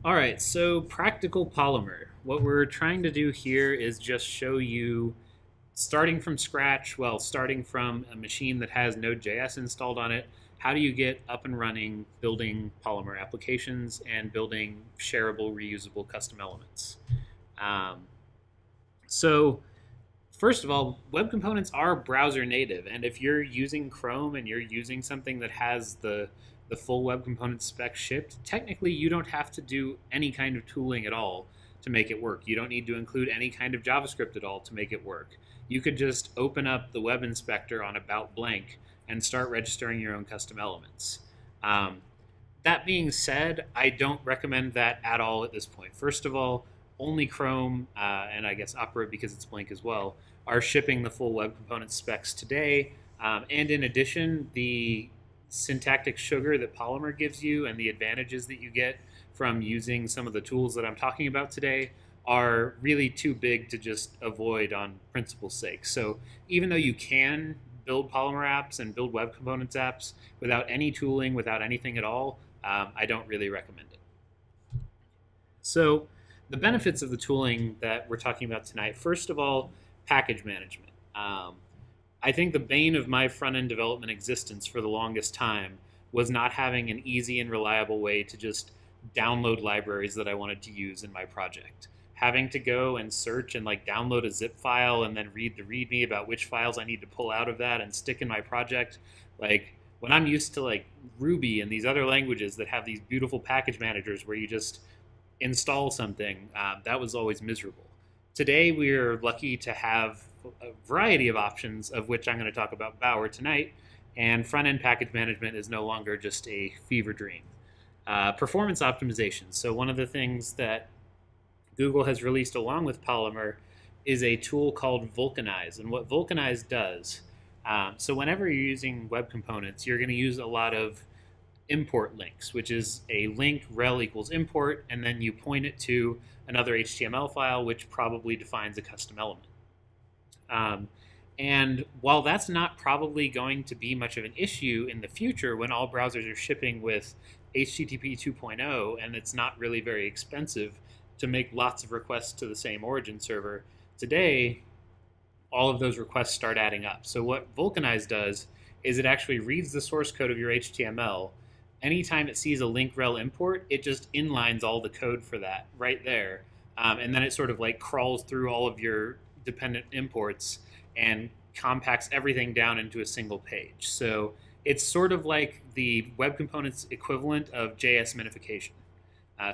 All right, so practical Polymer. What we're trying to do here is just show you starting from scratch, well, starting from a machine that has Node.js installed on it, how do you get up and running building Polymer applications and building shareable, reusable custom elements. Um, so first of all, web components are browser native, and if you're using Chrome and you're using something that has the full web component spec shipped, technically you don't have to do any kind of tooling at all to make it work. You don't need to include any kind of JavaScript at all to make it work. You could just open up the web inspector on about blank and start registering your own custom elements. Um, that being said, I don't recommend that at all at this point. First of all, only Chrome and I guess Opera, because it's blank as well, are shipping the full web component specs today. And in addition, the syntactic sugar that Polymer gives you and the advantages that you get from using some of the tools that I'm talking about today are really too big to just avoid on principle's sake. So even though you can build Polymer apps and build web components apps without any tooling, without anything at all, I don't really recommend it. So the benefits of the tooling that we're talking about tonight, first of all, package management. I think the bane of my front-end development existence for the longest time was not having an easy and reliable way to just download libraries that I wanted to use in my project. Having to go and search and like download a zip file and then read the README about which files I need to pull out of that and stick in my project. Like when I'm used to like Ruby and these other languages that have these beautiful package managers where you just install something, that was always miserable. Today we're lucky to have a variety of options, of which I'm going to talk about Bower tonight, and front-end package management is no longer just a fever dream. Performance optimization. So one of the things that Google has released along with Polymer is a tool called Vulcanize. And what Vulcanize does, so whenever you're using web components, you're going to use a lot of import links, which is a link rel equals import, and then you point it to another HTML file, which probably defines a custom element. And while that's not probably going to be much of an issue in the future when all browsers are shipping with HTTP 2.0 and it's not really very expensive to make lots of requests to the same origin server, today all of those requests start adding up. So what Vulcanize does is it actually reads the source code of your HTML. Anytime it sees a link rel import, it just inlines all the code for that right there. And then it sort of like crawls through all of your dependent imports and compacts everything down into a single page. So it's sort of like the web components equivalent of JS minification.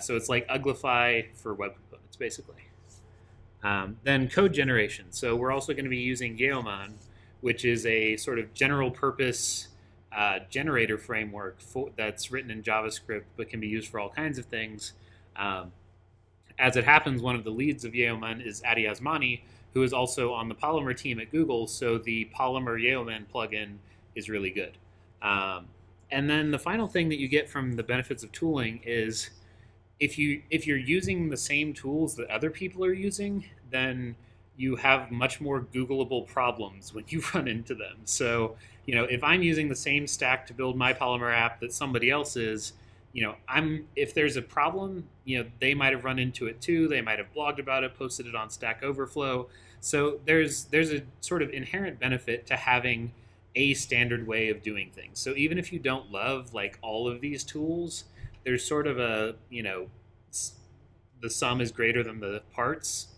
So it's like Uglify for web components, basically. Then code generation. So we're also going to be using Yeoman, which is a sort of general purpose generator framework that's written in JavaScript but can be used for all kinds of things. As it happens, one of the leads of Yeoman is Adi Osmani, who is also on the Polymer team at Google, so the Polymer Yeoman plugin is really good. And then the final thing that you get from the benefits of tooling is if you're using the same tools that other people are using, then you have much more Googleable problems when you run into them. So, you know, if I'm using the same stack to build my Polymer app that somebody else is, you know, if there's a problem, you know, they might have run into it too. They might have blogged about it, posted it on Stack Overflow. So there's a sort of inherent benefit to having a standard way of doing things. So even if you don't love like all of these tools, there's sort of a, you know, the sum is greater than the parts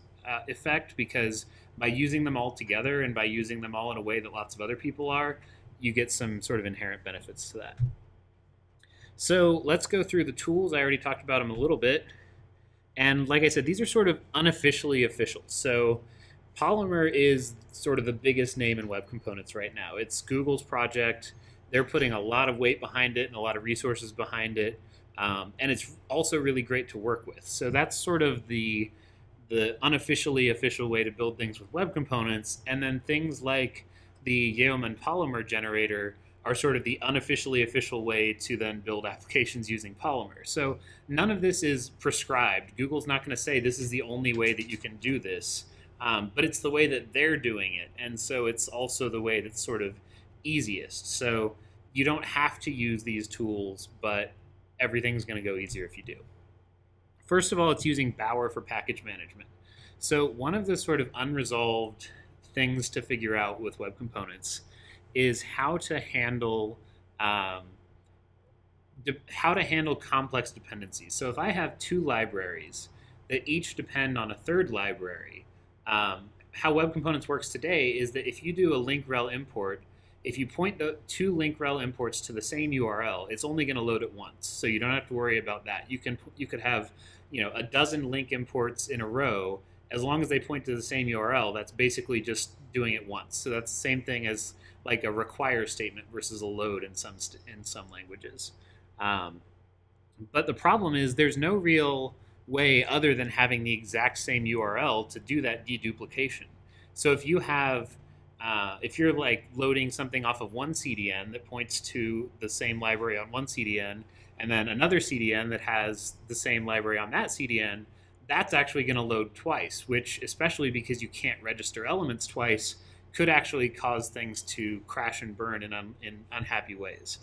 effect, because by using them all together and by using them all in a way that lots of other people are, you get some sort of inherent benefits to that. So let's go through the tools. I already talked about them a little bit. And like I said, these are sort of unofficially official. So Polymer is sort of the biggest name in web components right now. It's Google's project. They're putting a lot of weight behind it and a lot of resources behind it. And it's also really great to work with. So that's sort of the unofficially official way to build things with web components. And then things like the Yeoman Polymer generator are sort of the unofficially official way to then build applications using Polymer. So none of this is prescribed. Google's not going to say this is the only way that you can do this, but it's the way that they're doing it. And so it's also the way that's sort of easiest. So you don't have to use these tools, but everything's going to go easier if you do. First of all, it's using Bower for package management. So one of the sort of unresolved things to figure out with web components is um, how to handle complex dependencies. So if I have two libraries that each depend on a third library, how web components works today is that if you do a link rel import, if you point the two link rel imports to the same URL, it's only going to load it once. So you don't have to worry about that. You could have a dozen link imports in a row. As long as they point to the same URL, that's basically just doing it once. So that's the same thing as like a require statement versus a load in some languages. But the problem is there's no real way other than having the exact same URL to do that deduplication. So if you have, if you're like loading something off of one CDN that points to the same library on one CDN, and then another CDN that has the same library on that CDN, that's actually going to load twice, which, especially because you can't register elements twice, could actually cause things to crash and burn in unhappy ways.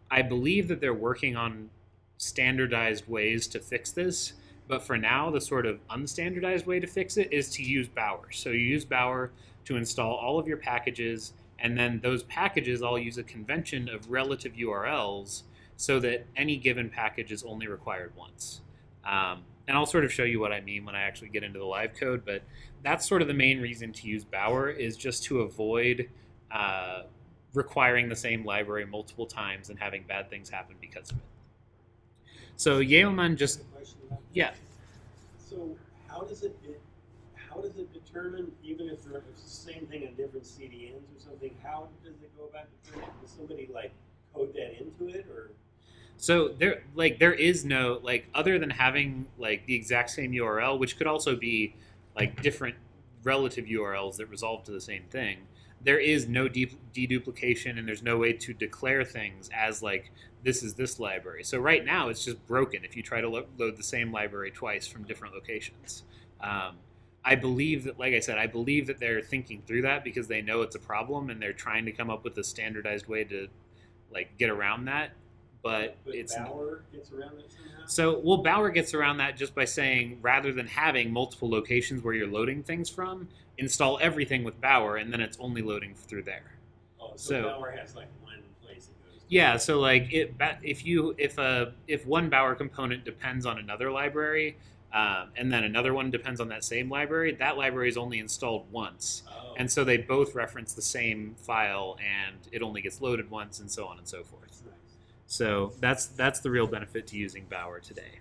I believe that they're working on standardized ways to fix this, but for now, the sort of unstandardized way to fix it is to use Bower. So you use Bower to install all of your packages, and then those packages all use a convention of relative URLs so that any given package is only required once. And I'll sort of show you what I mean when I actually get into the live code, but that's sort of the main reason to use Bower, is just to avoid requiring the same library multiple times and having bad things happen because of it. So Yeoman just, yeah. So how does it determine, even if it's the same thing on different CDNs or something, how does it go about determining? Does somebody like code that into it, or? So there is no, like, other than having like the exact same URL, which could also be like different relative URLs that resolve to the same thing, there is no deduplication, and there's no way to declare things as like this is this library. So right now it's just broken if you try to load the same library twice from different locations. I believe that, like I said, I believe that they're thinking through that because they know it's a problem and they're trying to come up with a standardized way to like get around that. But it's Bower gets around that somehow? So, well, Bower gets around that just by saying, rather than having multiple locations where you're loading things from, install everything with Bower, and then it's only loading through there. Oh, so Bower has like one place it goes to. Yeah, so like if one Bower component depends on another library, and then another one depends on that same library, that library is only installed once. Oh. And so they both reference the same file, and it only gets loaded once, and so on and so forth. That's nice. So that's the real benefit to using Bower today.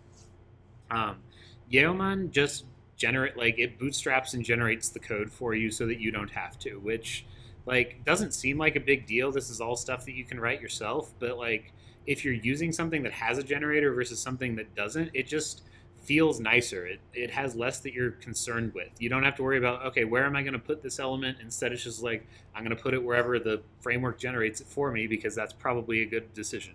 Yeoman just it bootstraps and generates the code for you so that you don't have to, which like doesn't seem like a big deal. This is all stuff that you can write yourself, but like if you're using something that has a generator versus something that doesn't, it just feels nicer. It has less that you're concerned with. You don't have to worry about, okay, where am I going to put this element? Instead, it's just like, I'm going to put it wherever the framework generates it for me, because that's probably a good decision.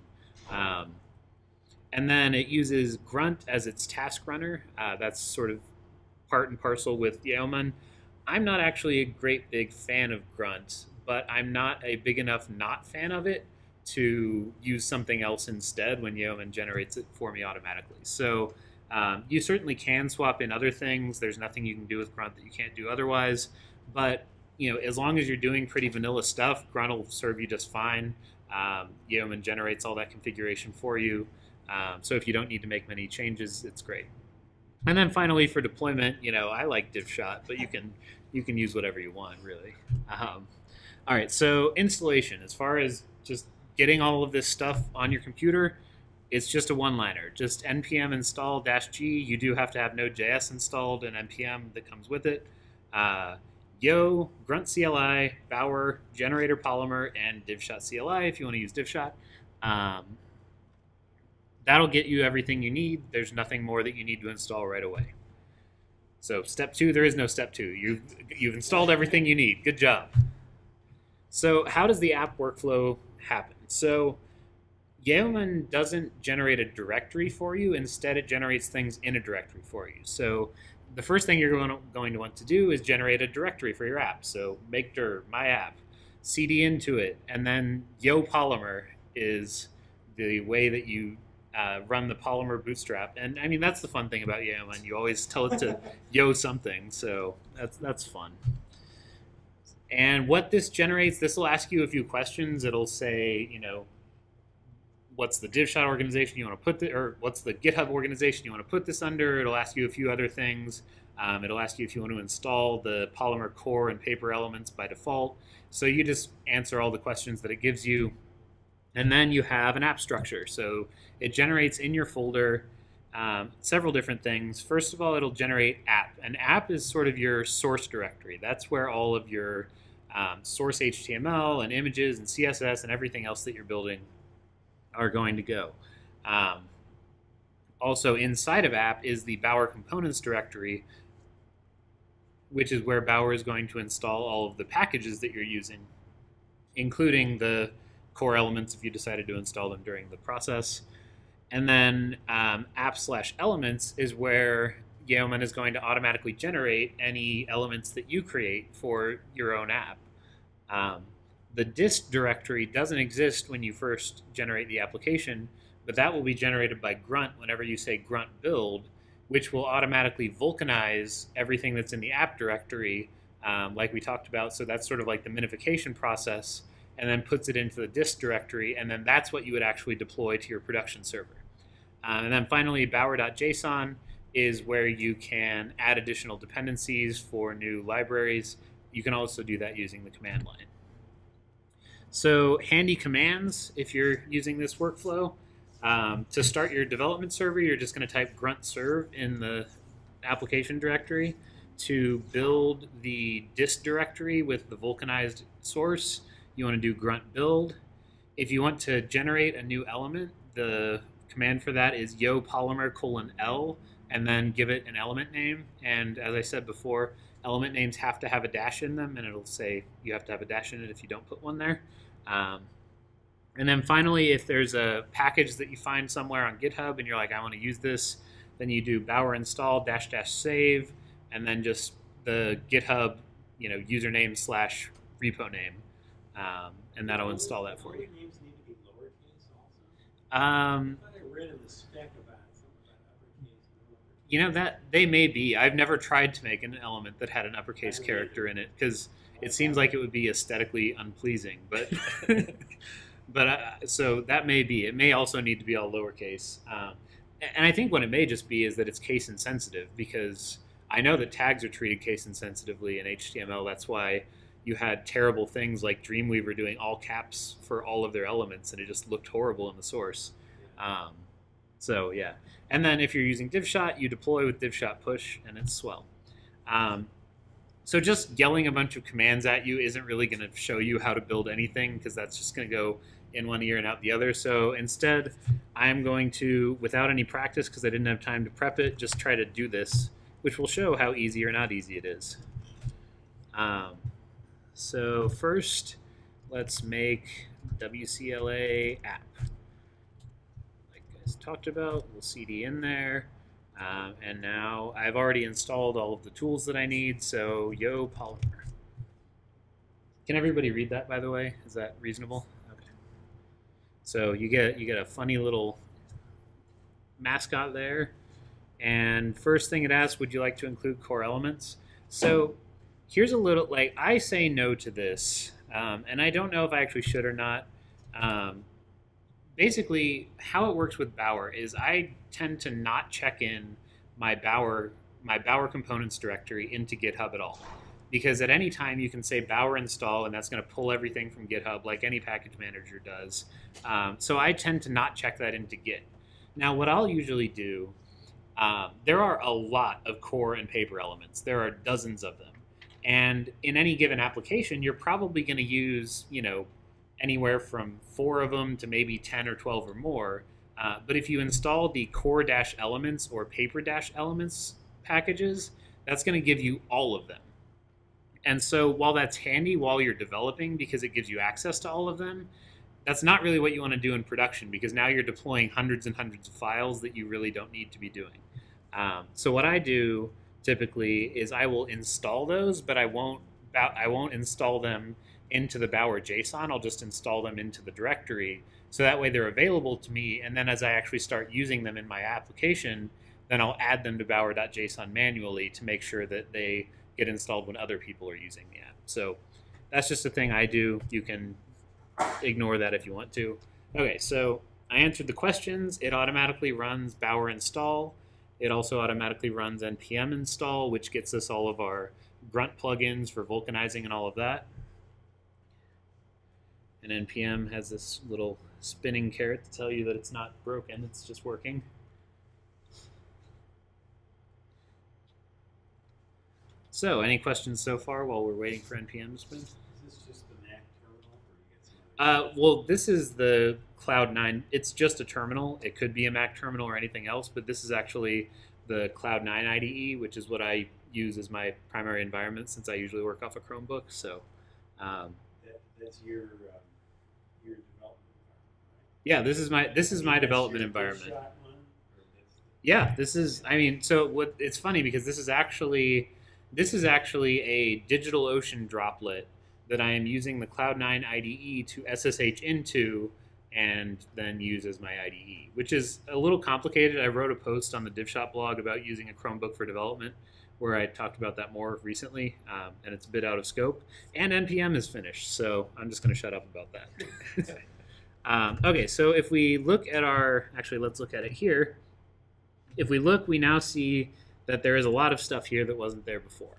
And then it uses Grunt as its task runner. That's sort of part and parcel with Yeoman. I'm not actually a great big fan of Grunt, but I'm not a big enough not fan of it to use something else instead when Yeoman generates it for me automatically. So you certainly can swap in other things. There's nothing you can do with Grunt that you can't do otherwise. But as long as you're doing pretty vanilla stuff, Grunt will serve you just fine. Yeoman generates all that configuration for you. So if you don't need to make many changes, it's great. And then finally for deployment, I like DivShot, but you can use whatever you want, really. All right, so installation, as far as just getting all of this stuff on your computer, it's just a one-liner. Just npm install -g. You do have to have Node.js installed and npm that comes with it. Yo, Grunt CLI, Bower, Generator Polymer, and DivShot CLI if you want to use DivShot. That'll get you everything you need. There's nothing more that you need to install right away. So step 2, there is no step 2. You've installed everything you need. Good job. So how does the app workflow happen? So Yeoman doesn't generate a directory for you. Instead, it generates things in a directory for you. So the first thing you're going to want to do is generate a directory for your app. So make dir my app, cd into it, and then Yo Polymer is the way that you run the Polymer bootstrap. And I mean, that's the fun thing about Yeoman. You always tell it to yo something, so that's fun. And what this generates, this will ask you a few questions. It'll say, you know, what's the DivShot organization you want to put the, or what's the GitHub organization you want to put this under. It'll ask you a few other things. It'll ask you if you want to install the Polymer core and paper elements by default. So you just answer all the questions that it gives you. And then you have an app structure. So it generates in your folder several different things. First of all, it'll generate app. An app is sort of your source directory. That's where all of your source HTML and images and CSS and everything else that you're building are going to go. Also inside of app is the Bower components directory, which is where Bower is going to install all of the packages that you're using, including the core elements if you decided to install them during the process. And then app/elements is where Yeoman is going to automatically generate any elements that you create for your own app. The dist directory doesn't exist when you first generate the application, but that will be generated by Grunt whenever you say grunt build, which will automatically vulcanize everything that's in the app directory, like we talked about. So that's sort of like the minification process, and then puts it into the dist directory, and then that's what you would actually deploy to your production server. And then finally, bower.json is where you can add additional dependencies for new libraries. You can also do that using the command line. So handy commands, if you're using this workflow. To start your development server, you're just going to type grunt serve in the application directory. To build the dist directory with the vulcanized source, you want to do grunt build. If you want to generate a new element, the command for that is yo polymer:\l, and then give it an element name. And as I said before, element names have to have a dash in them, and it'll say you have to have a dash in it if you don't put one there. And then finally, if there's a package that you find somewhere on GitHub and you're like, I want to use this, then you do bower install -- save, and then just the GitHub, you know, username/repo name, and that'll install that for you. Names need to be lowercase also. I thought I read in the spec about something about uppercase and lowercase. You know, that they may be. I've never tried to make an element that had an uppercase character in it because it seems like it would be aesthetically unpleasing. But so that may be. It may also need to be all lowercase. And I think what it may just be is that it's case insensitive, because I know that tags are treated case insensitively in HTML. That's why you had terrible things like Dreamweaver doing all caps for all of their elements, and it just looked horrible in the source. So yeah. And then if you're using DivShot, you deploy with DivShot push, and it's swell. So just yelling a bunch of commands at you isn't really going to show you how to build anything, because that's just going to go in one ear and out the other. So instead, I'm going to, without any practice, because I didn't have time to prep it, just try to do this, which will show how easy or not easy it is. So first, let's make WCLA app. Like guys talked about, we'll CD in there. And now I've already installed all of the tools that I need, so yo Polymer. Can everybody read that, by the way? Is that reasonable? Okay. So you get a funny little mascot there. And first thing it asks, would you like to include core elements? So here's a little, like, I say no to this, and I don't know if I actually should or not. Basically, how it works with Bower is I tend to not check in my Bower components directory into GitHub at all. Because at any time you can say Bower install, and that's going to pull everything from GitHub like any package manager does. So I tend to not check that into Git. Now, what I'll usually do, there are a lot of core and paper elements. There are dozens of them. And in any given application, you're probably going to use, you know, anywhere from 4 of them to maybe 10 or 12 or more. But if you install the core-elements or paper-elements packages, that's going to give you all of them. And so while that's handy while you're developing because it gives you access to all of them, that's not really what you want to do in production, because now you're deploying hundreds and hundreds of files that you really don't need to be doing. So what I do typically is I will install those, but I won't install them into the Bower JSON. I'll just install them into the directory, so that way they're available to me. And then as I actually start using them in my application, then I'll add them to bower.json manually to make sure that they get installed when other people are using the app. So that's just a thing I do. You can ignore that if you want to. Okay, so I answered the questions. It automatically runs Bower install. It also automatically runs npm install, which gets us all of our Grunt plugins for vulcanizing and all of that. And npm has this little spinning carrot to tell you that it's not broken, it's just working. So, any questions so far while we're waiting for npm to spin? Is this just the Mac terminal, or you get some? Well, this is the Cloud9. It's just a terminal. It could be a Mac terminal or anything else, but this is actually the Cloud9 IDE, which is what I use as my primary environment since I usually work off a Chromebook. So, That's your development environment, right? yeah, this is my development environment. Yeah, this is. I mean, so what? It's funny because this is actually a DigitalOcean droplet that I am using the Cloud9 IDE to SSH into and then use as my IDE, which is a little complicated. I wrote a post on the DivShop blog about using a Chromebook for development where I talked about that more recently, and it's a bit out of scope. And NPM is finished, so I'm just going to shut up about that. Okay, so if we look at actually, let's look at it here. If we look, we now see that there is a lot of stuff here that wasn't there before.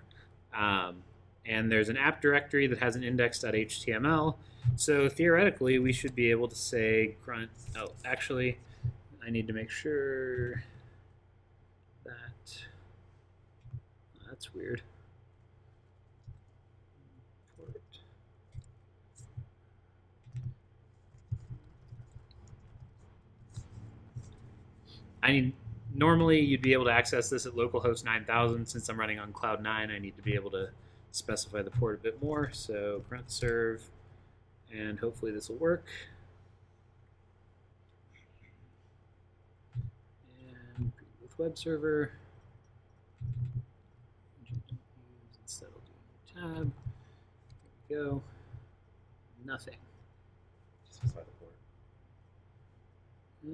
And there's an app directory that has an index.html. So theoretically, we should be able to say grunt. Oh, actually, I need to make sure that that's weird. Normally, you'd be able to access this at localhost 9000. Since I'm running on Cloud9, I need to be able to specify the port a bit more. So grunt serve, and hopefully this will work. And with web server, instead I'll do a new tab. There we go. Nothing. Just specify the port.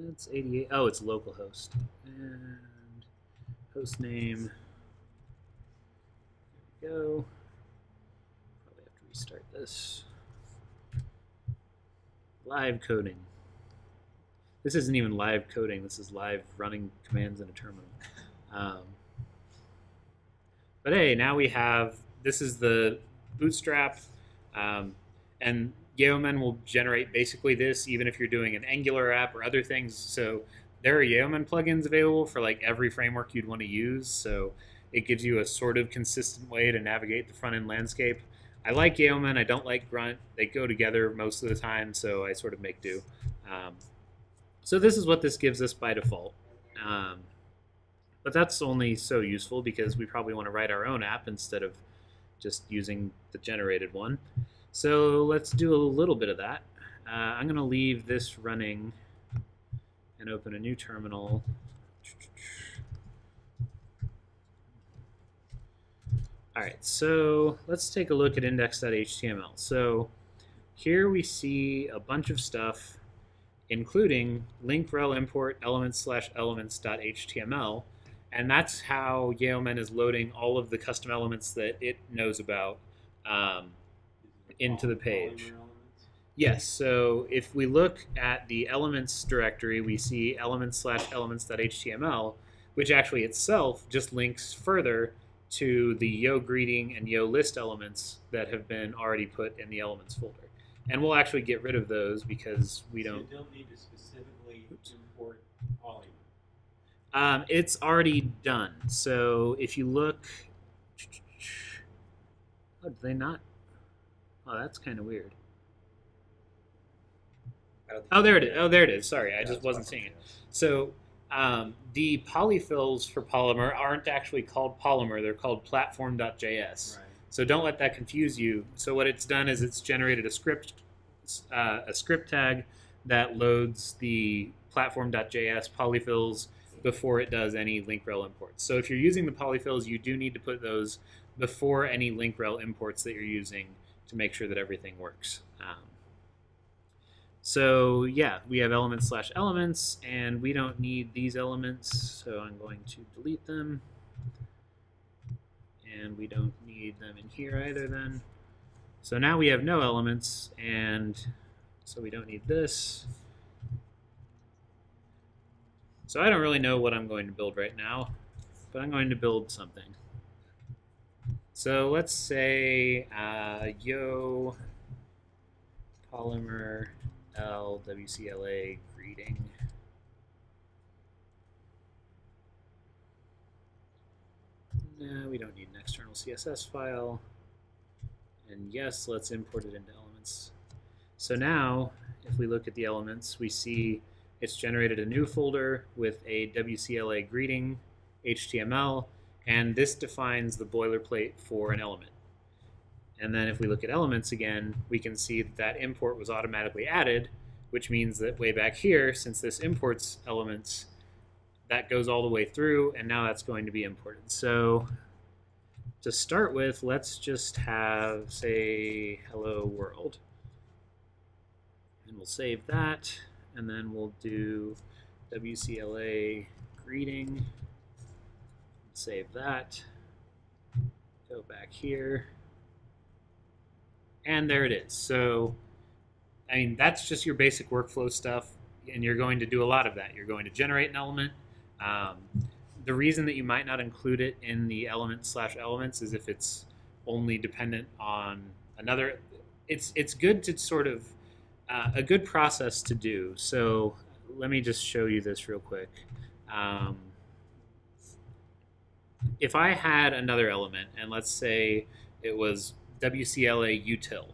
It's 88. Oh, it's localhost. And host name. There we go. Probably have to restart this. Live coding. This isn't even live coding. This is live running commands in a terminal. But hey, now we have, this is the bootstrap, and Yeoman will generate basically this even if you're doing an Angular app or other things. So there are Yeoman plugins available for like every framework you'd want to use. So it gives you a sort of consistent way to navigate the front end landscape. I like Yeoman. I don't like Grunt. They go together most of the time, so I sort of make do. So this is what this gives us by default. But that's only so useful because we probably want to write our own app instead of just using the generated one. So let's do a little bit of that. I'm going to leave this running and open a new terminal. All right, so let's take a look at index.html. So here we see a bunch of stuff, including link rel import elements/elements.html, and that's how Yeoman is loading all of the custom elements that it knows about into the page. Yes, so if we look at the elements directory, we see elements/elements.html, which actually itself just links further to the yo greeting and yo list elements that have been already put in the elements folder. And we'll actually get rid of those because we don't... You don't need to specifically import Polymer. It's already done. So if you look... Oh, did they not? Oh, that's kind of weird. Oh, there it is. Oh, there it is. Sorry, I just wasn't seeing it. So the polyfills for Polymer aren't actually called Polymer. They're called platform.js. Right. So don't let that confuse you. So what it's done is it's generated a script tag that loads the platform.js polyfills before it does any link rel imports. So if you're using the polyfills, you do need to put those before any link rel imports that you're using to make sure that everything works. So yeah, we have elements/elements, and we don't need these elements, so I'm going to delete them. And we don't need them in here either then. So now we have no elements, and so we don't need this. So I don't really know what I'm going to build right now, but I'm going to build something. So let's say yo Polymer L WCLA greeting. No, we don't need an external CSS file. And yes, let's import it into elements. So now, if we look at the elements, we see it's generated a new folder with a WCLA greeting HTML, and this defines the boilerplate for an element. And then if we look at elements again, we can see that that import was automatically added, which means that way back here, since this imports elements, that goes all the way through, and now that's going to be imported. So to start with, let's just have, say, hello world. And we'll save that, and then we'll do WCLA greeting. Save that. Go back here. And there it is. So, I mean, that's just your basic workflow stuff, and you're going to do a lot of that. You're going to generate an element. The reason that you might not include it in the element/elements is if it's only dependent on another. It's good to sort of a good process to do. So let me just show you this real quick. If I had another element, and let's say it was WCLA util,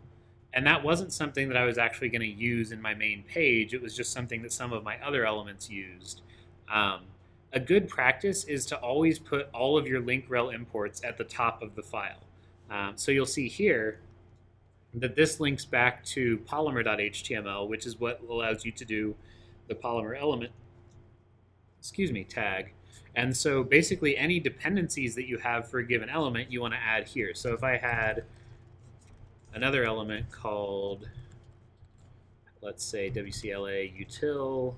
and that wasn't something that I was actually going to use in my main page, it was just something that some of my other elements used. A good practice is to always put all of your link rel imports at the top of the file. So you'll see here that this links back to polymer.html, which is what allows you to do the Polymer element, tag. And so basically any dependencies that you have for a given element, you want to add here. So if I had another element called, let's say, WCLA util,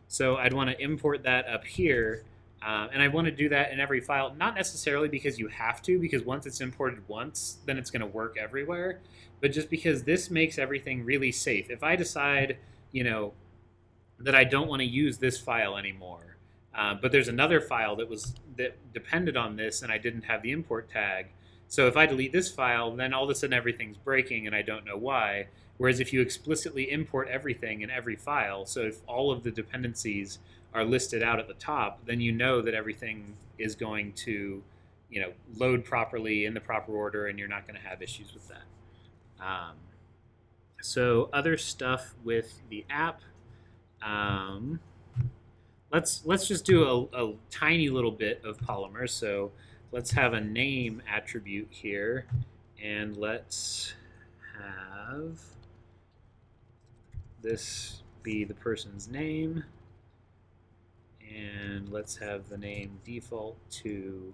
so I'd want to import that up here, and I want to do that in every file, not necessarily because you have to, because once it's imported once, then it's going to work everywhere, but just because this makes everything really safe. If I decide, that I don't want to use this file anymore, but there's another file that depended on this, and I didn't have the import tag, so if I delete this file, then all of a sudden everything's breaking, and I don't know why. Whereas if you explicitly import everything in every file, so if all of the dependencies are listed out at the top, then you know that everything is going to, load properly in the proper order, and you're not going to have issues with that. So other stuff with the app, let's just do a tiny little bit of Polymer. So let's have a name attribute here, and let's have this be the person's name, and let's have the name default to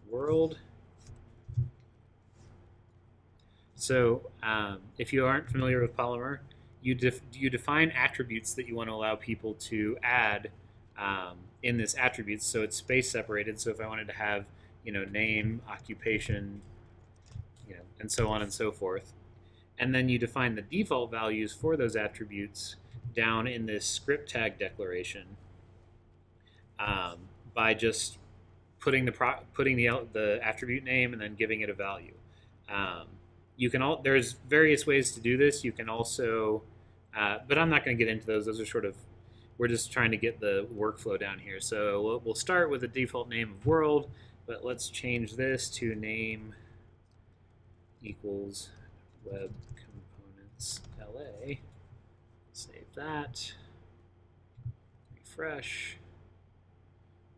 world. So if you aren't familiar with Polymer, you define attributes that you want to allow people to add in this attributes, so it's space separated. So if I wanted to have name, occupation, and so on and so forth. And then you define the default values for those attributes down in this script tag declaration by just putting the attribute name and then giving it a value. There's various ways to do this. You can also, but I'm not going to get into those. Those are we're just trying to get the workflow down here. So we'll start with the default name of world, but let's change this to name equals web components LA. Save that. Refresh.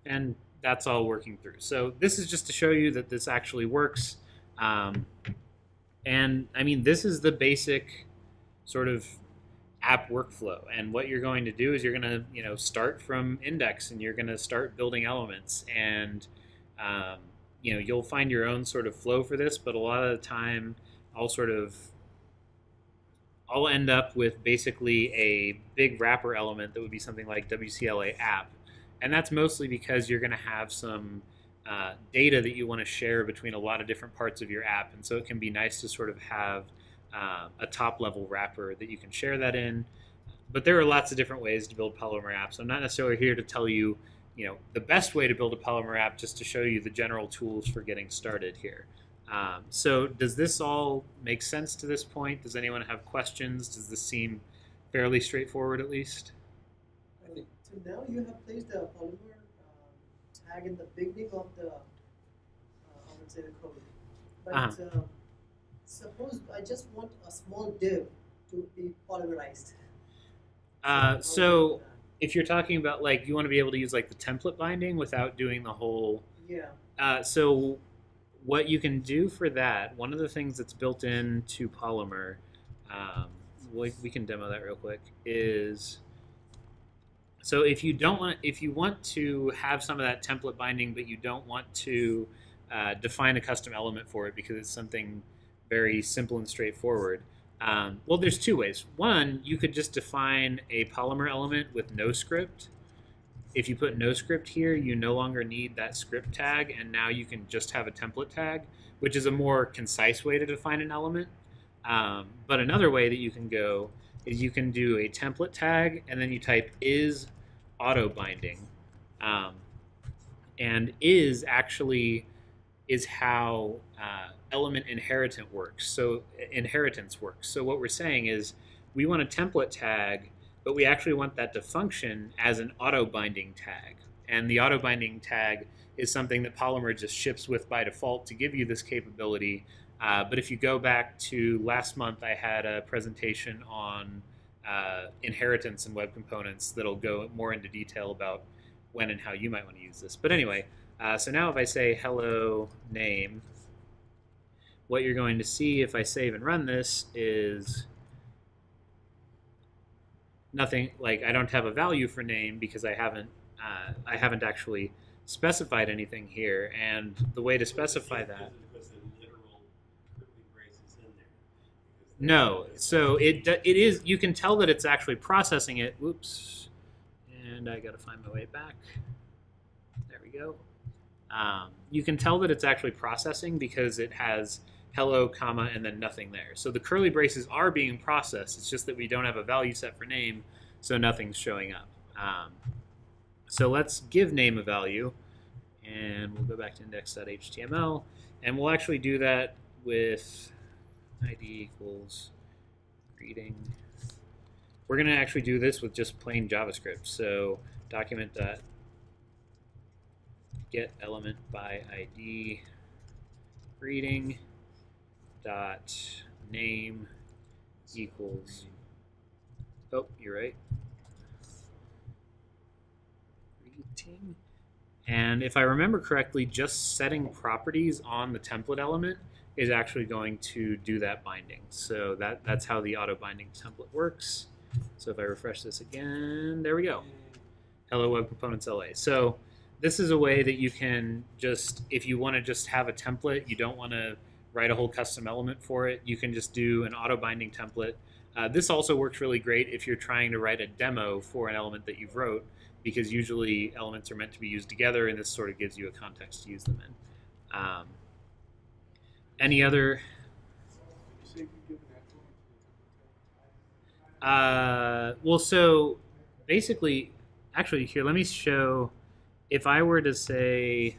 And that's all working through. So this is just to show you that this actually works. And I mean, this is the basic sort of app workflow. And what you're going to do is you're going to, start from index, and you're going to start building elements. And you'll find your own sort of flow for this, but a lot of the time I'll sort of I'll end up with basically a big wrapper element that would be something like WCLA app. And that's mostly because you're going to have some data that you want to share between a lot of different parts of your app. And so it can be nice to sort of have a top level wrapper that you can share that in. But there are lots of different ways to build Polymer apps. I'm not necessarily here to tell you, the best way to build a Polymer app, just to show you the general tools for getting started here. So does this all make sense to this point? Does anyone have questions? Does this seem fairly straightforward at least? So now you have placed a Polymer tag in the beginning of the, I would say the code. But suppose I just want a small div to be polymerized. So if you're talking about you want to be able to use the template binding without doing the whole... Yeah. So what you can do for that, one of the things that's built into Polymer, we can demo that real quick, is so if you want to have some of that template binding, but you don't want to define a custom element for it because it's something very simple and straightforward. Well, there's two ways. One, you could just define a Polymer element with no script. If you put no script here, you no longer need that script tag, and now you can just have a template tag, which is a more concise way to define an element. But another way that you can go is you can do a template tag, and then you type is auto binding. And is actually is how element inheritance works. So what we're saying is we want a template tag, but we actually want that to function as an auto binding tag. And the auto binding tag is something that Polymer just ships with by default to give you this capability. But if you go back to last month, I had a presentation on inheritance and web components that'll go more into detail about when and how you might want to use this. But anyway, so now if I say hello name, what you're going to see if I save and run this is nothing. I don't have a value for name because I haven't actually specified anything here. And the way to specify that, no. So it is. You can tell that it's actually processing it. Whoops. And I got to find my way back. There we go. You can tell that it's actually processing because it has hello, comma, and then nothing there. So the curly braces are being processed. It's just that we don't have a value set for name, so nothing's showing up. So let's give name a value, and we'll go back to index.html, and we'll actually do that with id equals greeting. We're going to actually do this with just plain JavaScript. So document.get element by id greeting dot name equals, oh, you're right, greeting. And if I remember correctly, just setting properties on the template element is actually going to do that binding. So that's how the auto binding template works. So if I refresh this again, there we go. Hello Web Components LA. So this is a way that you can just, if you want to just have a template, you don't want to write a whole custom element for it, you can just do an auto binding template. This also works really great if you're trying to write a demo for an element that you've wrote, because usually elements are meant to be used together, and this sort of gives you a context to use them in. Any other? Well, so basically, actually, here, let me show. If I were to say,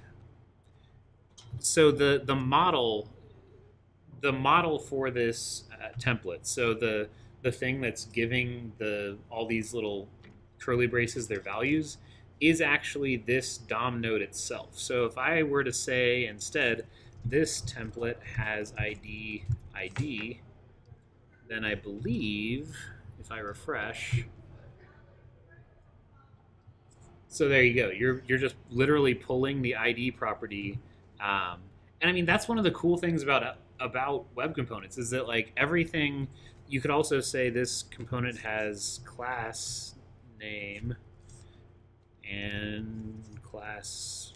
so the model for this template, so the thing that's giving all these little curly braces their values, is actually this DOM node itself. So if I were to say instead, this template has ID, then I believe, if I refresh, so there you go. You're just literally pulling the ID property, and I mean that's one of the cool things about web components is that like everything. You could also say this component has class name and class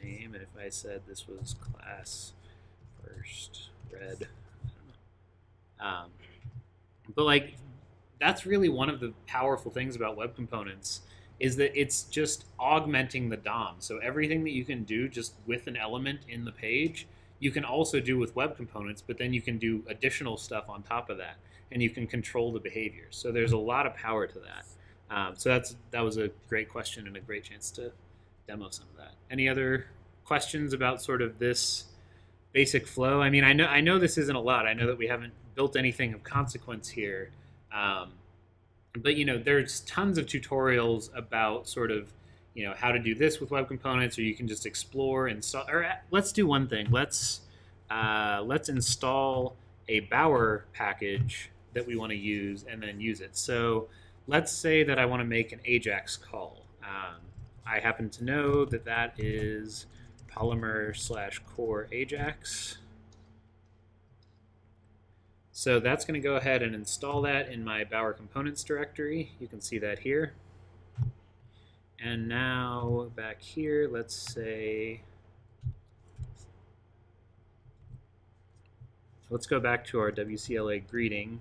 name, and if I said this was class first red, I don't know. But like, that's really one of the powerful things about web components is that it's just augmenting the DOM. So everything that you can do just with an element in the page, you can also do with web components, but then you can do additional stuff on top of that, and you can control the behavior. So there's a lot of power to that. So that was a great question and a great chance to demo some of that. Any other questions about sort of this basic flow? I mean, I know this isn't a lot. I know that we haven't built anything of consequence here. But there's tons of tutorials about sort of how to do this with web components, or you can just explore and install. Or let's do one thing. Let's install a Bower package that we want to use and then use it. So let's say that I want to make an Ajax call. I happen to know that that is Polymer/core Ajax. So that's going to go ahead and install that in my Bower components directory. You can see that here. And now back here, let's say, let's go back to our WCLA greeting.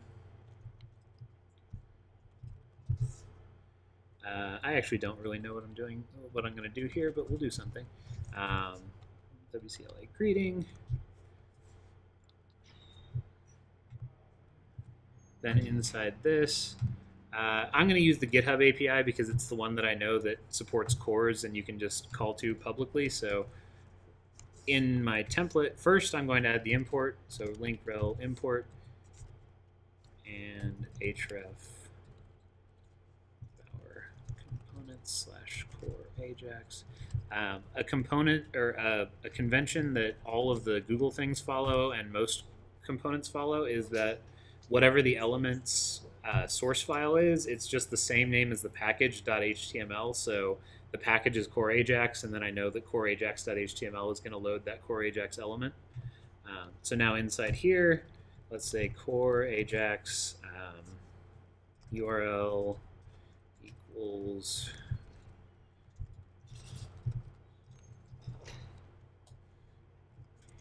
I actually don't really know what I'm doing, what I'm going to do here, but we'll do something. WCLA greeting. Then inside this, I'm going to use the GitHub API because it's the one that I know that supports cores and you can just call to publicly. So in my template, first I'm going to add the import. So link rel import and href Bower components/core Ajax. A component or a convention that all of the Google things follow and most components follow is that whatever the element's source file is, it's just the same name as the package.html. So the package is core Ajax, and then I know that core Ajax.html is going to load that core Ajax element. So now inside here, let's say core Ajax URL equals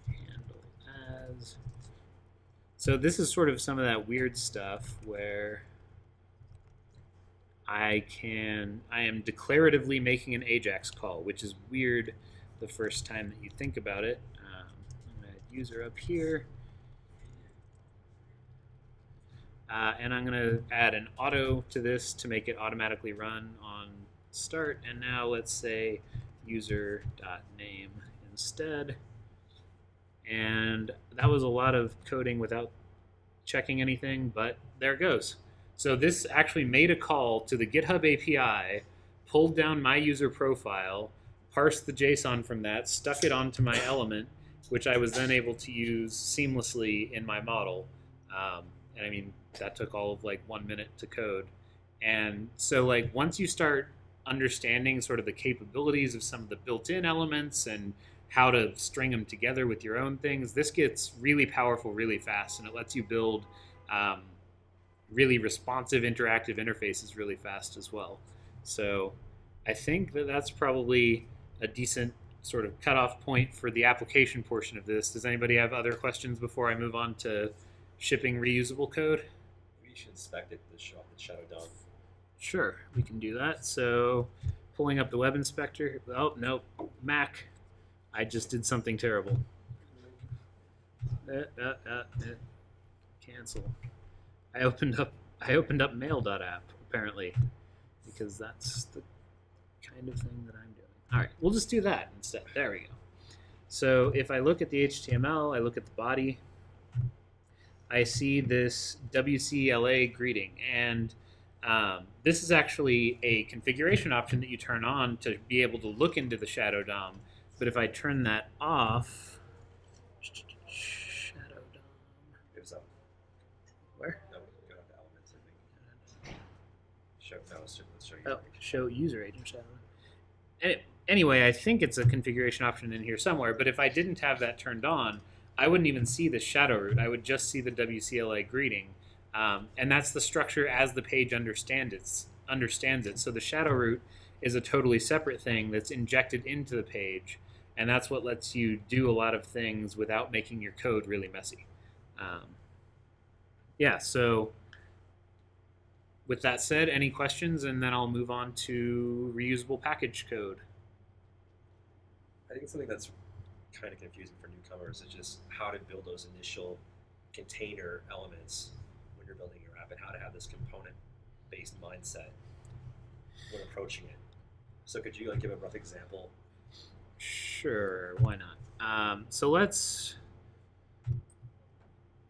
handle as. So this is sort of some of that weird stuff where I am declaratively making an Ajax call, which is weird the first time that you think about it. I'm going to add user up here. And I'm going to add an auto to this to make it automatically run on start. And now let's say user.name instead. And that was a lot of coding without checking anything, but there it goes. So this actually made a call to the GitHub API, pulled down my user profile, parsed the JSON from that, stuck it onto my element, which I was then able to use seamlessly in my model. And I mean, that took all of like 1 minute to code. And so like once you start understanding sort of the capabilities of some of the built-in elements and how to string them together with your own things, this gets really powerful really fast, and it lets you build really responsive interactive interfaces really fast as well. So I think that that's probably a decent sort of cutoff point for the application portion of this. Does anybody have other questions before I move on to shipping reusable code? We should inspect it to show up the shadow DOM. Sure, we can do that. So pulling up the web inspector. Oh, no, Mac. I just did something terrible. Cancel. I opened up mail.app apparently, because that's the kind of thing that I'm doing. All right, we'll just do that instead. There we go. So if I look at the HTML, I look at the body, I see this WCLA greeting, and this is actually a configuration option that you turn on to be able to look into the shadow DOM. But if I turn that off, shadow DOM. It was up. Where? No, go down to elements, I think. Let's show you. Oh, show user agent shadow. Anyway, I think it's a configuration option in here somewhere. But if I didn't have that turned on, I wouldn't even see the shadow root. I would just see the WCLA greeting. And that's the structure as the page understands it. So the shadow root is a totally separate thing that's injected into the page. and that's what lets you do a lot of things without making your code really messy. Yeah, so with that said, any questions, and then I'll move on to reusable package code. I think something that's kind of confusing for newcomers is just how to build those initial container elements when you're building your app, and how to have this component-based mindset when approaching it. So could you give a rough example? Sure, why not? So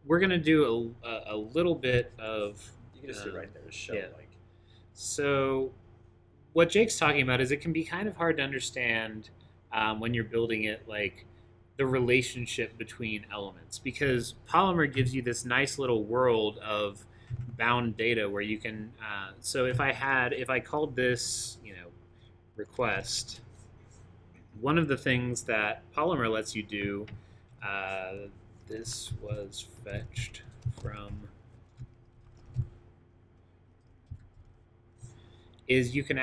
we're gonna do a little bit of. You can just do it right there to show So what Jake's talking about is it can be kind of hard to understand when you're building it, the relationship between elements, because Polymer gives you this nice little world of bound data where you can. So if I called this, request, one of the things that Polymer lets you do, this was fetched from, is you can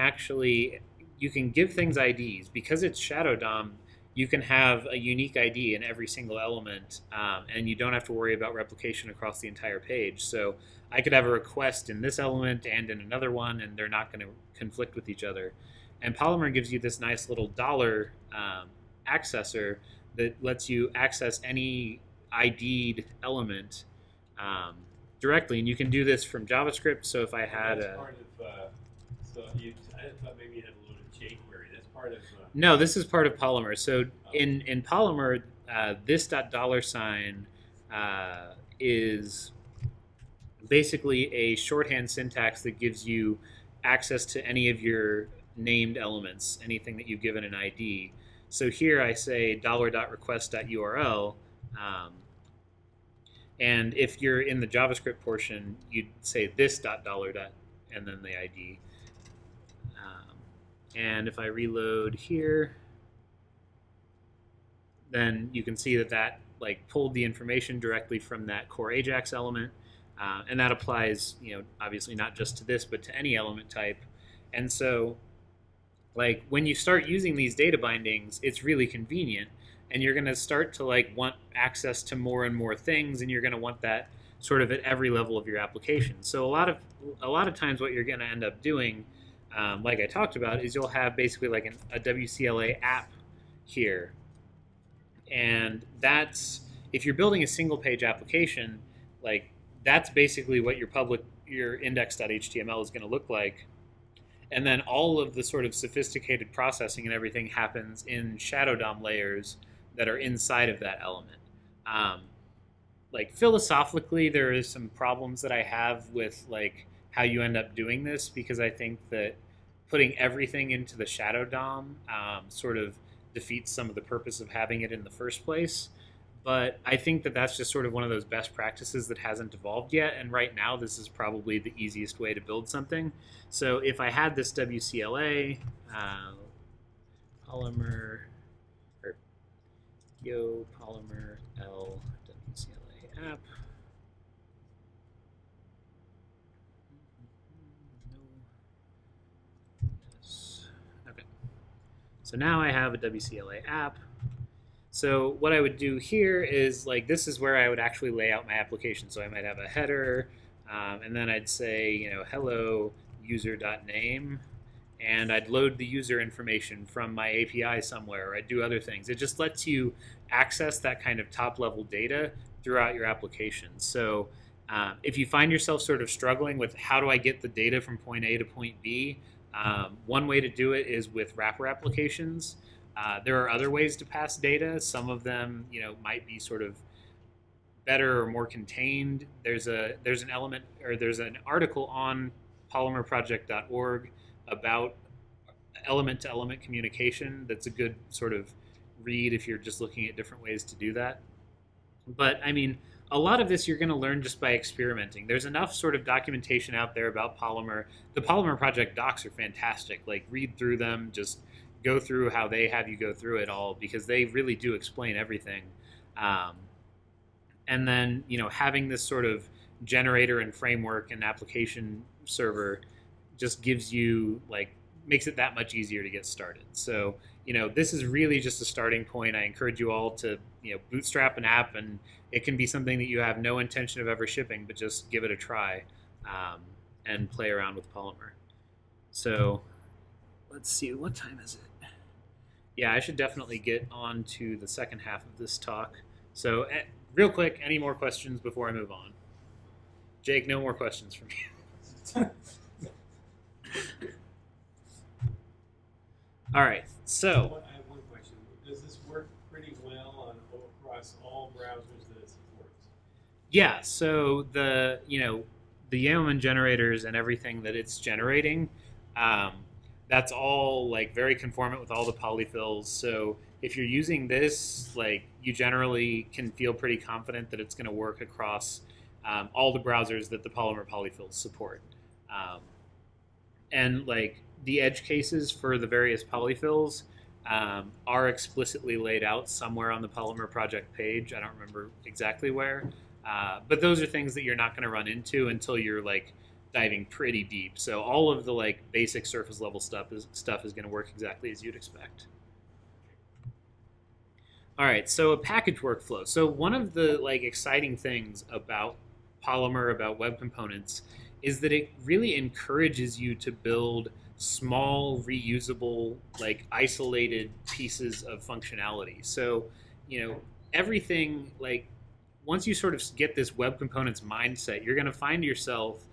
give things IDs. Because it's Shadow DOM, you can have a unique ID in every single element, and you don't have to worry about replication across the entire page. So I could have a request in this element and in another one, and they're not going to conflict with each other. And Polymer gives you this nice little dollar accessor that lets you access any ID'd element directly, and you can do this from JavaScript. So if I had I thought maybe you had a little jQuery. That's part of. No, this is part of Polymer. So in Polymer, this $$ is basically a shorthand syntax that gives you access to any of your named elements, anything that you've given an ID. So here I say $.request.url, and if you're in the JavaScript portion, you'd say this $. And then the ID. And if I reload here, then you can see that pulled the information directly from that core Ajax element, and that applies, obviously not just to this, but to any element type. And so, when you start using these data bindings, it's really convenient, and you're going to start to want access to more and more things, and you're going to want that sort of at every level of your application. So a lot of times, what you're going to end up doing, like I talked about, is you'll have basically a WCLA app here, and that's, if you're building a single page application, that's basically what your index.html is going to look like. And then all of the sort of sophisticated processing and everything happens in Shadow DOM layers that are inside of that element. Philosophically, there is some problems that I have with how you end up doing this, because I think that putting everything into the Shadow DOM sort of defeats some of the purpose of having it in the first place. But I think that that's just sort of one of those best practices that hasn't evolved yet, and right now this is probably the easiest way to build something. So if I had this WCLA, Polymer, or Polymer L WCLA app, okay. So now I have a WCLA app. So what I would do here is, this is where I would actually lay out my application. So I might have a header, and then I'd say, hello user.name, and I'd load the user information from my API somewhere, or I'd do other things. It just lets you access that kind of top-level data throughout your application. So if you find yourself sort of struggling with how do I get the data from point A to point B, one way to do it is with wrapper applications. There are other ways to pass data. Some of them, might be sort of better or more contained. There's an element, or there's an article on polymerproject.org about element-to-element communication. That's a good sort of read if you're just looking at different ways to do that. But I mean, a lot of this you're going to learn just by experimenting. There's enough sort of documentation out there about Polymer. The Polymer project docs are fantastic. Read through them, just go through how they have you go through it all, because they really do explain everything. And then, having this sort of generator and framework and application server just gives you makes it that much easier to get started. So, this is really just a starting point. I encourage you all to, bootstrap an app, and it can be something that you have no intention of ever shipping, but just give it a try and play around with Polymer. So let's see, what time is it? Yeah, I should definitely get on to the second half of this talk. So real quick, any more questions before I move on? Jake, no more questions from you. All right, so I have one question. Does this work pretty well across all browsers that it supports? Yeah, so the Yeoman generators and everything that it's generating, that's all like very conformant with all the polyfills. So if you're using this, like, you generally can feel pretty confident that it's going to work across all the browsers that the Polymer polyfills support. And like the edge cases for the various polyfills are explicitly laid out somewhere on the Polymer project page. I don't remember exactly where, but those are things that you're not going to run into until you're like diving pretty deep. So all of the like basic surface level stuff is going to work exactly as you'd expect. All right, so a package workflow. So one of the like exciting things about Polymer, about web components, is that it really encourages you to build small, reusable, like isolated pieces of functionality. So, everything, like, once you sort of get this web components mindset, you're going to find yourself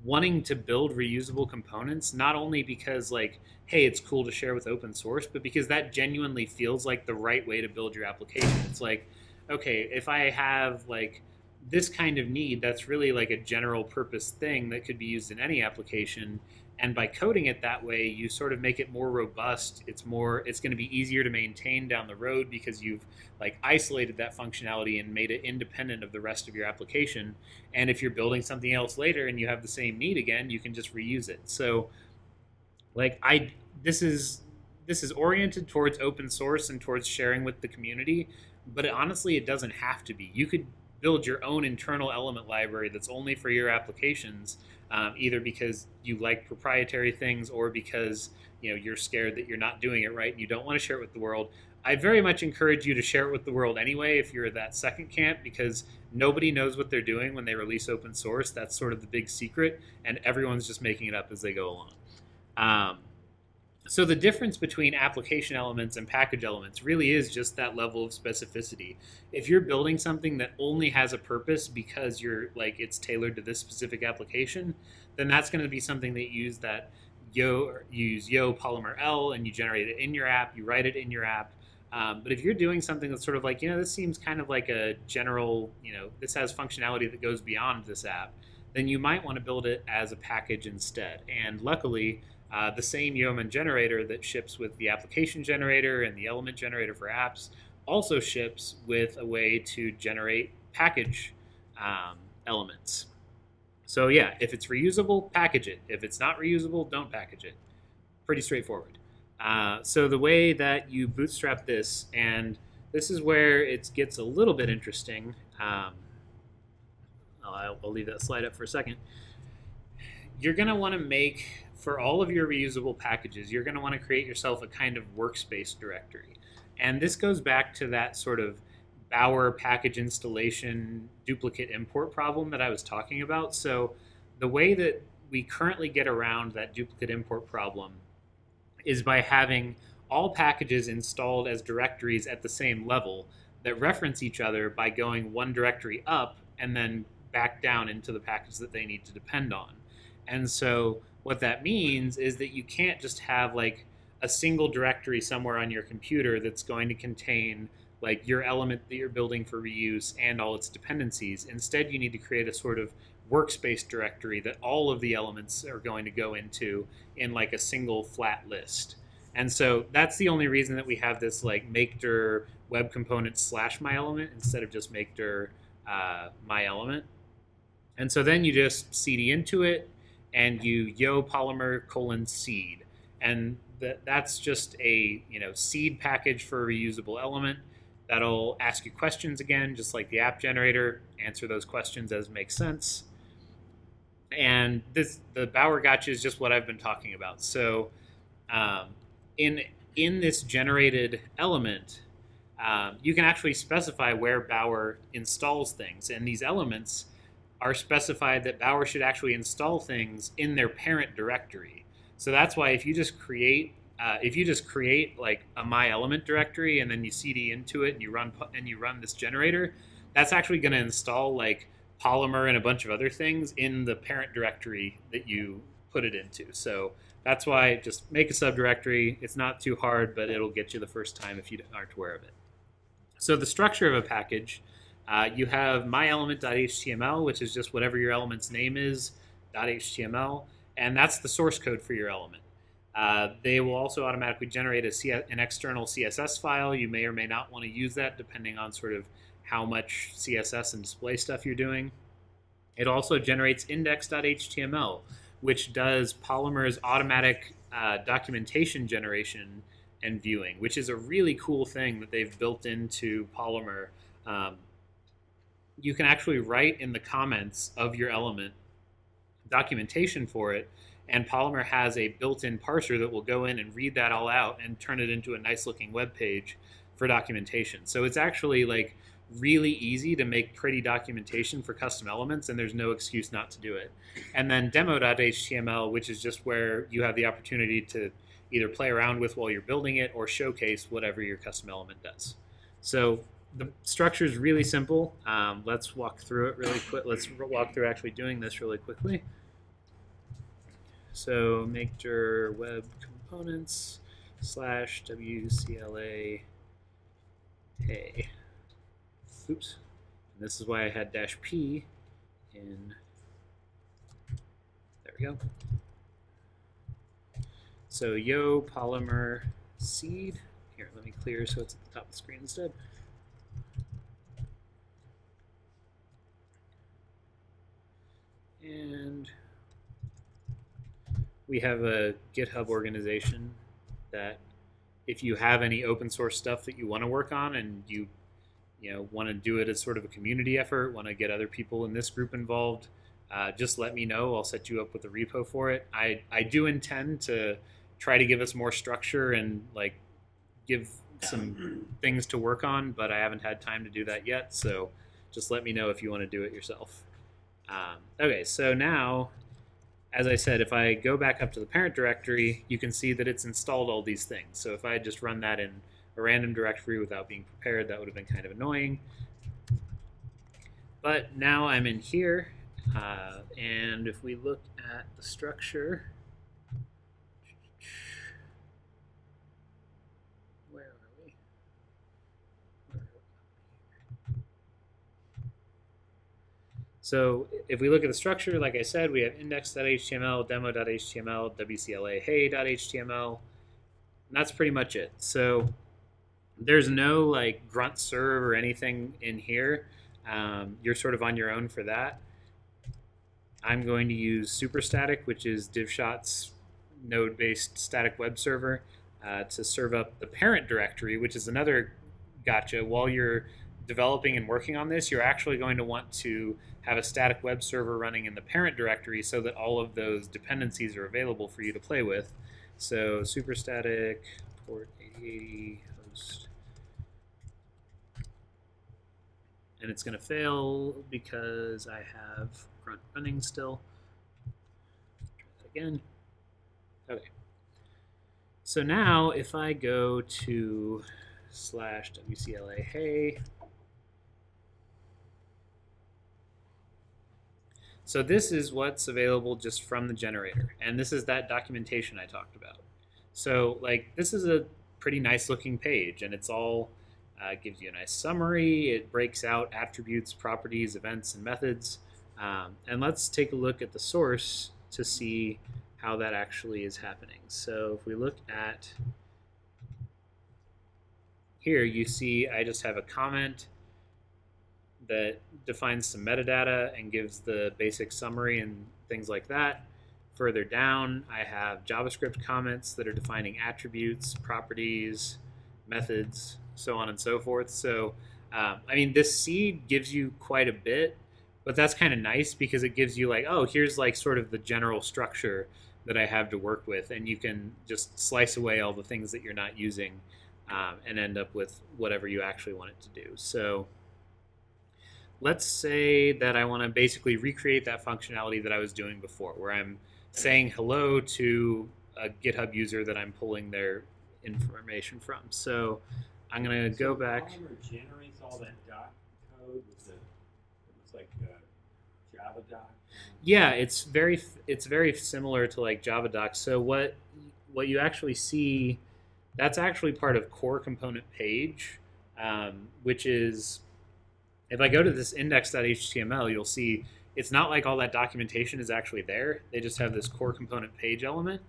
wanting to build reusable components, not only because, like, hey, it's cool to share with open source, but because that genuinely feels like the right way to build your application. It's like, okay, if I have, like, this kind of need, that's really like a general purpose thing that could be used in any application. And by coding it that way, you sort of make it more robust. It's going to be easier to maintain down the road because you've like isolated that functionality and made it independent of the rest of your application. And if you're building something else later and you have the same need again, you can just reuse it. So like this is oriented towards open source and towards sharing with the community, but honestly, it doesn't have to be. You could build your own internal element library that's only for your applications, either because you like proprietary things or because you're scared that you're not doing it right and you don't want to share it with the world. I very much encourage you to share it with the world anyway if you're that second camp, because nobody knows what they're doing when they release open source. That's sort of the big secret, and everyone's just making it up as they go along. So the difference between application elements and package elements really is just that level of specificity. If you're building something that only has a purpose because you're like it's tailored to this specific application, then that's going to be something that you use Yo Polymer L and you generate it in your app, you write it in your app. But if you're doing something that's sort of like, this seems kind of like a general, this has functionality that goes beyond this app, then you might want to build it as a package instead. And luckily, the same Yeoman generator that ships with the application generator and the element generator for apps also ships with a way to generate package elements. So yeah, if it's reusable, package it. If it's not reusable, don't package it. Pretty straightforward. So the way that you bootstrap this, and this is where it gets a little bit interesting. I'll leave that slide up for a second. You're going to want to make, for all of your reusable packages, you're going to want to create yourself a kind of workspace directory. And this goes back to that sort of Bower package installation duplicate import problem that I was talking about. So the way that we currently get around that duplicate import problem is by having all packages installed as directories at the same level that reference each other by going one directory up and then back down into the package that they need to depend on. And so what that means is that you can't just have like a single directory somewhere on your computer that's going to contain like your element that you're building for reuse and all its dependencies. Instead, you need to create a sort of workspace directory that all of the elements are going to go into in like a single flat list. And so that's the only reason that we have this like makedir web component / my element instead of just makedir my element. And so then you just cd into it and you yo polymer :seed. And that's just a seed package for a reusable element that'll ask you questions again, just like the app generator, answer those questions as makes sense. And the Bower gotcha is just what I've been talking about. So um, in this generated element, you can actually specify where Bower installs things, and these elements are specified that Bower should actually install things in their parent directory. So that's why if you just create like a my element directory and then you cd into it and you run this generator, that's actually going to install like Polymer and a bunch of other things in the parent directory that you put it into. So that's why just make a subdirectory. It's not too hard, but it'll get you the first time if you aren't aware of it. So the structure of a package, you have myelement.html, which is just whatever your element's name is, .html, and that's the source code for your element. They will also automatically generate an external CSS file. You may or may not want to use that depending on sort of how much CSS and display stuff you're doing. It also generates index.html, which does Polymer's automatic documentation generation and viewing, which is a really cool thing that they've built into Polymer. You can actually write in the comments of your element documentation for it, and Polymer has a built-in parser that will go in and read that all out and turn it into a nice-looking web page for documentation. So it's actually like really easy to make pretty documentation for custom elements, and there's no excuse not to do it. And then demo.html, which is just where you have the opportunity to either play around with while you're building it or showcase whatever your custom element does. So the structure is really simple. Let's walk through it really quick. Let's walk through actually doing this really quickly. So make your web components /WCLA hey. Oops. And this is why I had -p in. There we go. So yo Polymer seed. Here, let me clear so it's at the top of the screen instead. And we have a GitHub organization that if you have any open source stuff that you want to work on and you want to do it as sort of a community effort, want to get other people in this group involved, just let me know. I'll set you up with a repo for it. I do intend to try to give us more structure and like give some things to work on, but I haven't had time to do that yet. So just let me know if you want to do it yourself. Okay, so now, as I said, if I go back up to the parent directory, you can see that it's installed all these things. So if I had just run that in a random directory without being prepared, that would have been kind of annoying. But now I'm in here, and if we look at the structure, where are we? So if we look at the structure, like I said, we have index.html, demo.html, WCLA hey.html, and that's pretty much it. So there's no like grunt serve or anything in here. You're sort of on your own for that. I'm going to use Superstatic, which is DivShot's node-based static web server, to serve up the parent directory, which is another gotcha. While you're developing and working on this, you're actually going to want to have a static web server running in the parent directory so that all of those dependencies are available for you to play with. So Superstatic, port 8080, host. And it's going to fail because I have grunt running still. Try that again. Okay. So now if I go to /WCLA hey, so this is what's available just from the generator, and this is that documentation I talked about. So like this is a pretty nice looking page, and it's all gives you a nice summary. It breaks out attributes, properties, events, and methods. And let's take a look at the source to see how that actually is happening. So if we look at here, you see I just have a comment that defines some metadata and gives the basic summary and things like that. Further down, I have JavaScript comments that are defining attributes, properties, methods, so on and so forth. So, I mean, this seed gives you quite a bit, but that's kind of nice because it gives you like, oh, here's like sort of the general structure. that I have to work with, and you can just slice away all the things that you're not using and end up with whatever you actually want it to do. So let's say that I want to basically recreate that functionality that I was doing before, where I'm saying hello to a GitHub user that I'm pulling their information from. So I'm going to go back. Polymer generates all that doc code with the, it looks like Java doc. Yeah, it's very similar to like Java docs. So what you actually see, that's actually part of core component page, which is, if I go to this index.html, you'll see it's not like all that documentation is actually there. They just have this core component page element,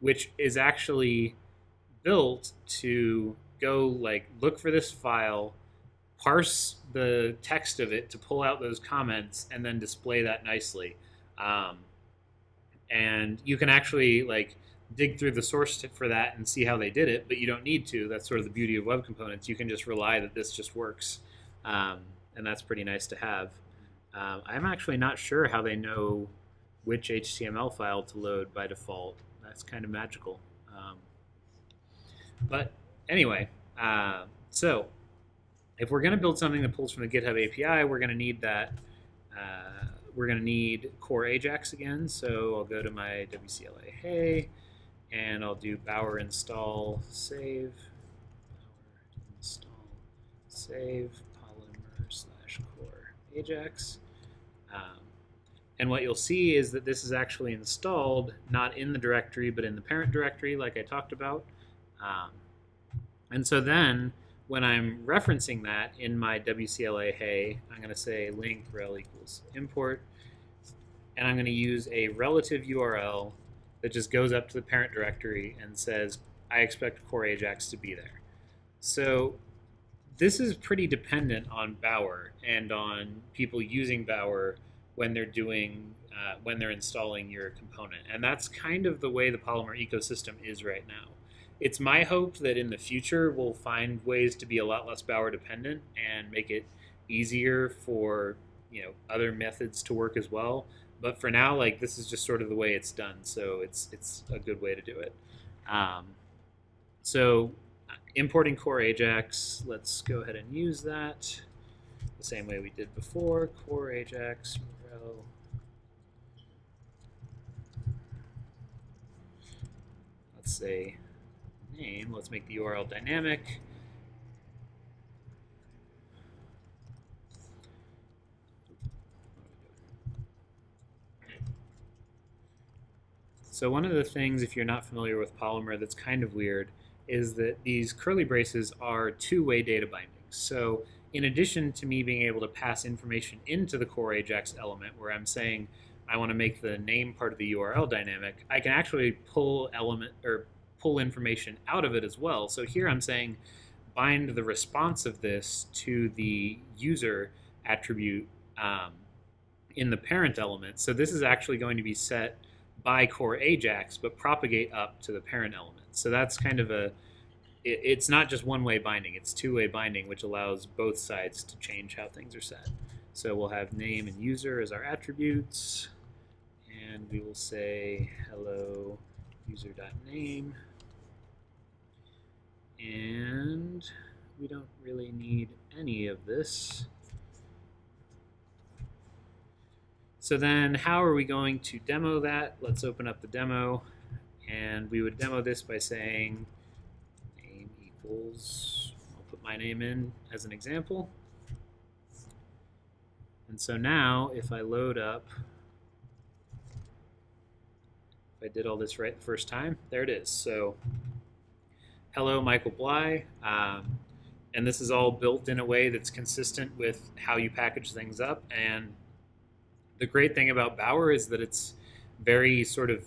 which is actually built to go like look for this file, parse the text of it to pull out those comments, and then display that nicely. And you can actually like dig through the source for that and see how they did it, but you don't need to. That's sort of the beauty of web components. You can just rely that this just works, and that's pretty nice to have. I'm actually not sure how they know which HTML file to load by default. That's kind of magical. But anyway, so if we're going to build something that pulls from the GitHub API, we're going to need that. We're going to need core Ajax again. So I'll go to my WCLA hey, and I'll do bower install save, bower install save polymer/core Ajax. And what you'll see is that this is actually installed not in the directory, but in the parent directory, like I talked about. And so then, when I'm referencing that in my WCLA hey, I'm going to say link rel equals import, and I'm going to use a relative URL that just goes up to the parent directory and says, I expect core Ajax to be there. So this is pretty dependent on Bower and on people using Bower when they're doing when they're installing your component, and that's kind of the way the Polymer ecosystem is right now. It's my hope that in the future we'll find ways to be a lot less Bower dependent and make it easier for other methods to work as well. But for now, like, this is just sort of the way it's done, so it's a good way to do it. So importing core Ajax, let's go ahead and use that the same way we did before. Core Ajax rel. Let's say name. Let's make the URL dynamic. So one of the things, if you're not familiar with Polymer, that's kind of weird is that these curly braces are two-way data bindings. So in addition to me being able to pass information into the core Ajax element where I'm saying I want to make the name part of the URL dynamic, I can actually pull information out of it as well. So here I'm saying bind the response of this to the user attribute in the parent element. So this is actually going to be set by core Ajax, but propagate up to the parent element. So that's kind of it's not just one-way binding, it's two-way binding, which allows both sides to change how things are set. So we'll have name and user as our attributes, and we will say hello user.name. And we don't really need any of this. So then how are we going to demo that? Let's open up the demo, and we would demo this by saying name equals, I'll put my name in as an example. And so now if I load up, if I did all this right the first time, there it is. So hello, Michael Bly. And this is all built in a way that's consistent with how you package things up. And the great thing about Bower is that it's very sort of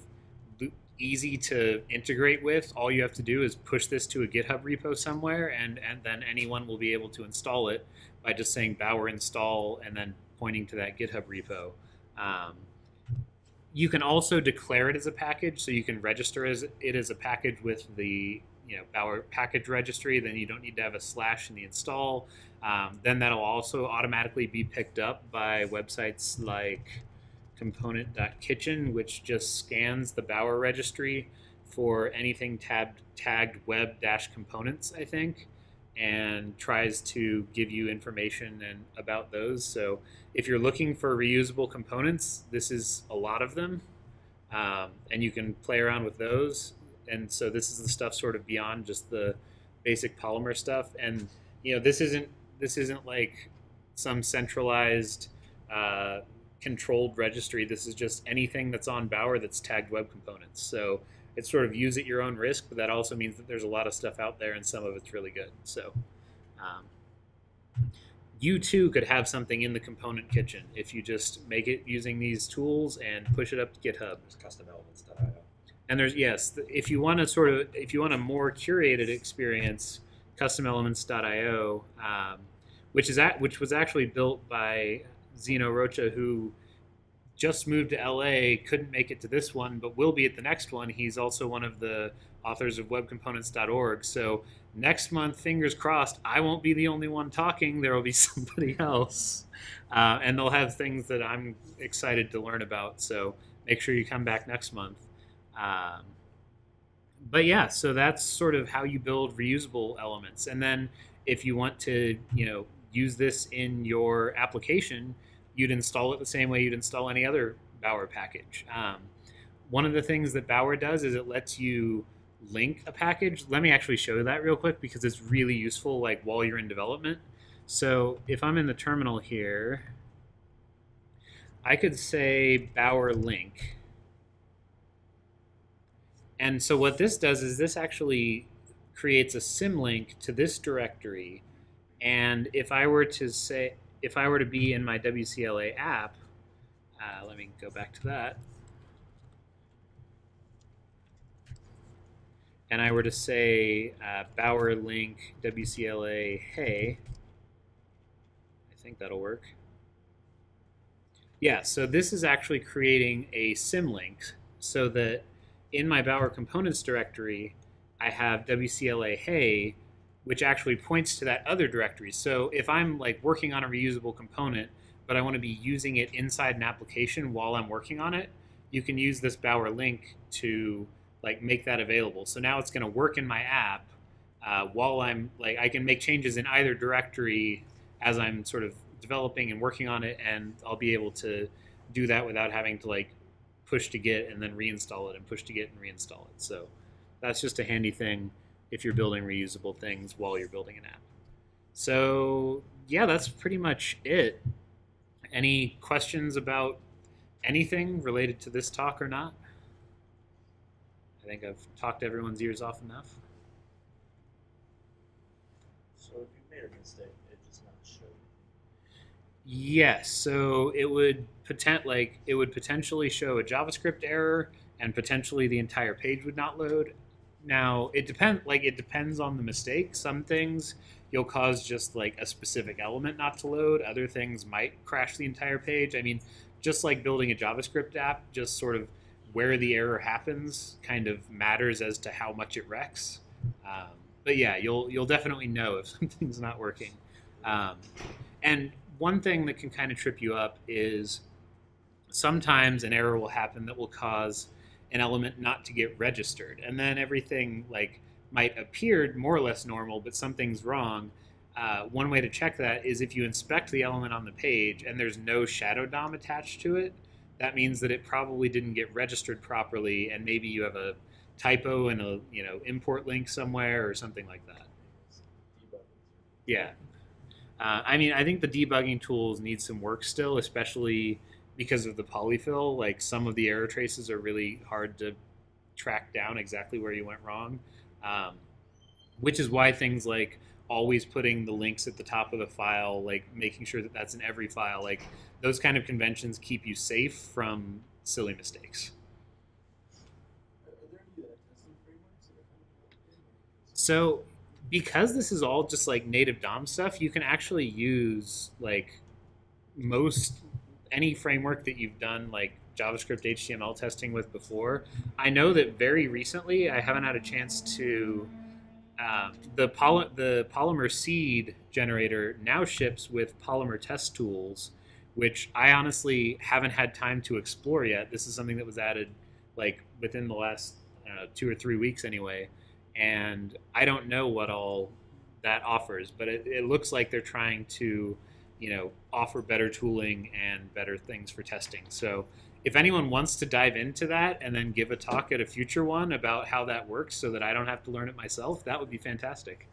easy to integrate with. All you have to do is push this to a GitHub repo somewhere, and then anyone will be able to install it by just saying Bower install and then pointing to that GitHub repo. You can also declare it as a package, so you can register it as a package with the Bower package registry. Then you don't need to have a slash in the install. Then that'll also automatically be picked up by websites like component.kitchen, which just scans the Bower registry for anything tagged web-components, I think, and tries to give you information about those. So if you're looking for reusable components, this is a lot of them, and you can play around with those. And so this is the stuff sort of beyond just the basic Polymer stuff. And this isn't like some centralized controlled registry. This is just anything that's on Bower that's tagged web components. So it's sort of use at your own risk, but that also means that there's a lot of stuff out there and some of it's really good. So you too could have something in the component kitchen if you just make it using these tools and push it up to GitHub. There's customelements.io. And there's, yes, if you want a more curated experience, customelements.io, which was actually built by Zeno Rocha, who just moved to LA, couldn't make it to this one, but will be at the next one. He's also one of the authors of webcomponents.org. So next month, fingers crossed, I won't be the only one talking. There will be somebody else. And they'll have things that I'm excited to learn about. So make sure you come back next month. But yeah, so that's sort of how you build reusable elements. And then if you want to, use this in your application, you'd install it the same way you'd install any other Bower package. One of the things that Bower does is it lets you link a package. Let me actually show you that real quick because it's really useful, like while you're in development. So if I'm in the terminal here, I could say Bower link. And so what this does is this actually creates a symlink to this directory. And if I were to be in my WCLA app, let me go back to that. And I were to say Bower link WCLA hey, I think that'll work. Yeah, so this is actually creating a symlink so that in my Bower components directory, I have WCLA hey, which actually points to that other directory. So if I'm like working on a reusable component, but I want to be using it inside an application while I'm working on it, you can use this Bower link to like make that available. So now it's going to work in my app while I'm like, I can make changes in either directory as I'm sort of developing and working on it, and I'll be able to do that without having to like push to Git and then reinstall it and push to Git and reinstall it. So that's just a handy thing if you're building reusable things while you're building an app. So yeah, that's pretty much it. Any questions about anything related to this talk or not? I think I've talked everyone's ears off enough. So if you made a mistake, it just not show you. Yes, so it would potentially show a JavaScript error, and potentially the entire page would not load. Now it depends on the mistake. Some things you'll cause just like a specific element not to load. Other things might crash the entire page. I mean, just like building a JavaScript app, just sort of where the error happens kind of matters as to how much it wrecks. But yeah, you'll definitely know if something's not working. And one thing that can kind of trip you up is sometimes an error will happen that will cause an element not to get registered, and then everything like might appear more or less normal, but something's wrong. One way to check that is if you inspect the element on the page and there's no shadow DOM attached to it, that means that it probably didn't get registered properly, and maybe you have a typo in a import link somewhere or something like that. Yeah. I mean, I think the debugging tools need some work still, especially because of the polyfill. Like some of the error traces are really hard to track down exactly where you went wrong, which is why things like always putting the links at the top of the file, like making sure that that's in every file, like those kind of conventions keep you safe from silly mistakes. Are there any testing frameworks that are kind of So because this is all just like native DOM stuff, you can actually use like any framework that you've done like JavaScript HTML testing with before. I know that very recently, I haven't had a chance to, the Polymer seed generator now ships with Polymer test tools, which I honestly haven't had time to explore yet. This is something that was added like within the last 2 or 3 weeks anyway, and I don't know what all that offers, but it looks like they're trying to, offer better tooling and better things for testing. So if anyone wants to dive into that and then give a talk at a future one about how that works so that I don't have to learn it myself, that would be fantastic.